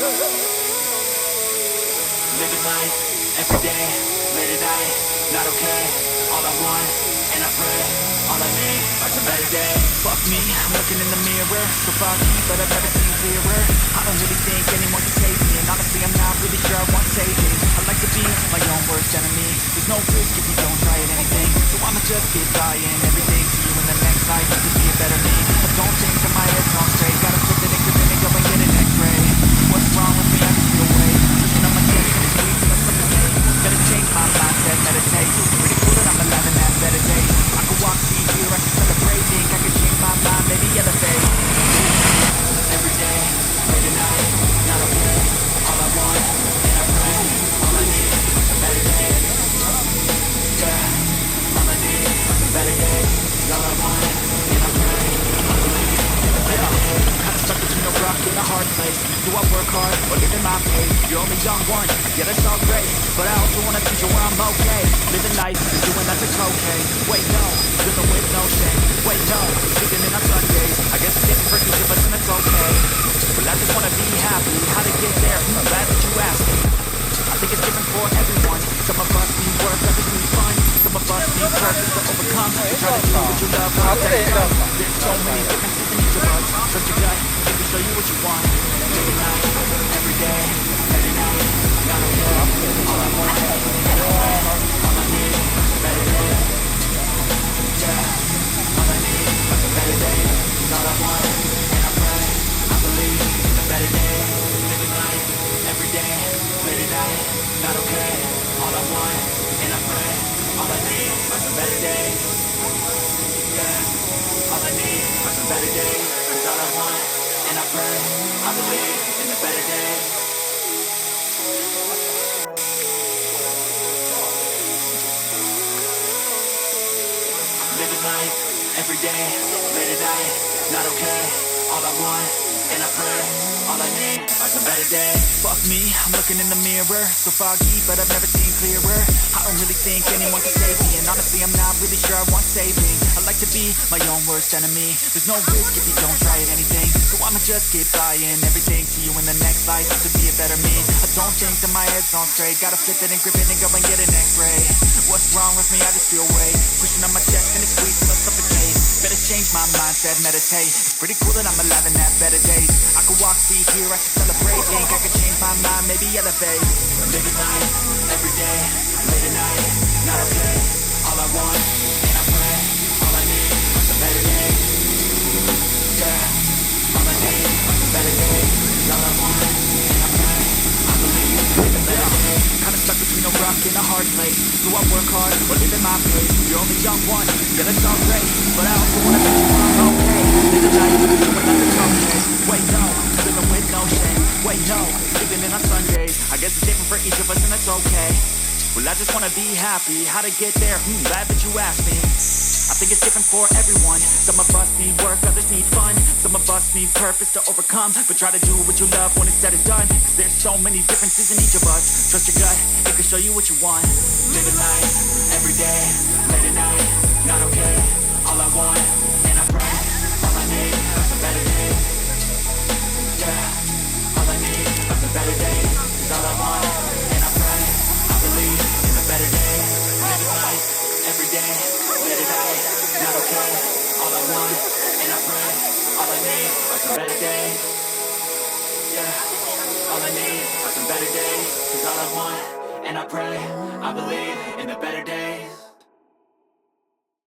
Living life every day, late at night, not okay. All I want, and I pray, all I need are some better days. Fuck me, I'm looking in the mirror, so foggy, but I've never seen clearer. I don't really think anyone can save me, and honestly I'm not really sure I want saving. I like to be my own worst enemy. There's no risk if you don't try at anything, so I'ma just keep buying everything. See you in the next life, to be a better me. I don't think that my head's on straight, gotta flip it and grip it and go and get an x-ray. What's wrong with me? I just feel weight pushing on my chest and it's sweet till I suffocate. Better change my mindset, meditate. Pretty cool that I'm alive and have better days. I could walk, see, hear, I should celebrate. Think I could change my mind, maybe elevate. Every day, late at night, not okay. All I want, and I pray, all I need are some better days. Yeah, all I need are some better days. All I want, and I pray, I believe in the better days. Kinda stuck between a rock and a hard place. Do I work hard or live in my pace? You're only young one, yeah that's all great, but I also wanna teach you where I'm okay. Living life and doing that it's okay. Wait no, living with no shame. Wait no, sleeping in on Sundays. I guess it's different for each of us and it's okay. Well I just wanna be happy, how to get there? I'm glad that you asked me. I think it's different for everyone. Some of us need work, others need fun. Some of us need purpose to overcome. We try to do what you love, but there's so many differences in each of us. Trust your gut, it can show you what you want. Living life, every day, every night, not okay. All I want, and I pray, all I need are some better days. Yeah, all I need are some better days. All I want, and I pray, I believe in the better days. Living life, every day, late at night, not okay. All I want, and I pray, all I need are some better days. Yeah, all I need are some better days. 'Cause all I want, and I pray, I believe in the better days. Living life every day, late at night, not okay. All I want, and I pray, all I need are some better days. Fuck me, I'm looking in the mirror, so foggy, but I've never seen clearer. I don't really think anyone can save me, and honestly I'm not really sure I want saving. I like to be my own worst enemy. There's no risk if you don't try at anything, so I'ma just keep buying everything. See you in the next life, to be a better me. I don't think that my head's on straight, gotta flip it and grip it and go and get an x-ray. What's wrong with me? I just feel weight pushing on my chest and it's sweet till I suffocate. Better change my mindset, meditate. It's pretty cool that I'm alive and have better days. I could walk, see, hear, I should celebrate. Think I could change my mind, maybe elevate. Living life, every day, late at night, not okay. All I want, and I pray, all I need are some better days. Yeah, all I need are some better days. All I want, and I pray, I believe in the better days. Kinda stuck between a rock and a hard place. Do I work hard or live in my pace? You're only young one, yeah that's all great, but I also wanna make sure I'm okay. Living life, doing like it's okay. Wait no, living with no shame. Wait no, sleeping in on Sundays. I guess it's different for each of us and that's okay. Well I just wanna be happy, how to get there? Glad that you asked me. I think it's different for everyone. Some of us need work, others need fun. Some of us need purpose to overcome. But try to do what you love when it's said and done. 'Cause there's so many differences in each of us. Trust your gut, it can show you what you want. Living life, every day, late at night, not okay. All I want, and I pray, all I need are some better days. Yeah, all I need are some better days. 'Cause all I want, and I pray, I believe in the better days. Living life, every day, late at night, not okay. All I want, and I pray, all I need are some better days. Yeah, all I need are some better days. 'Cause all I want, and I pray, I believe in the better days.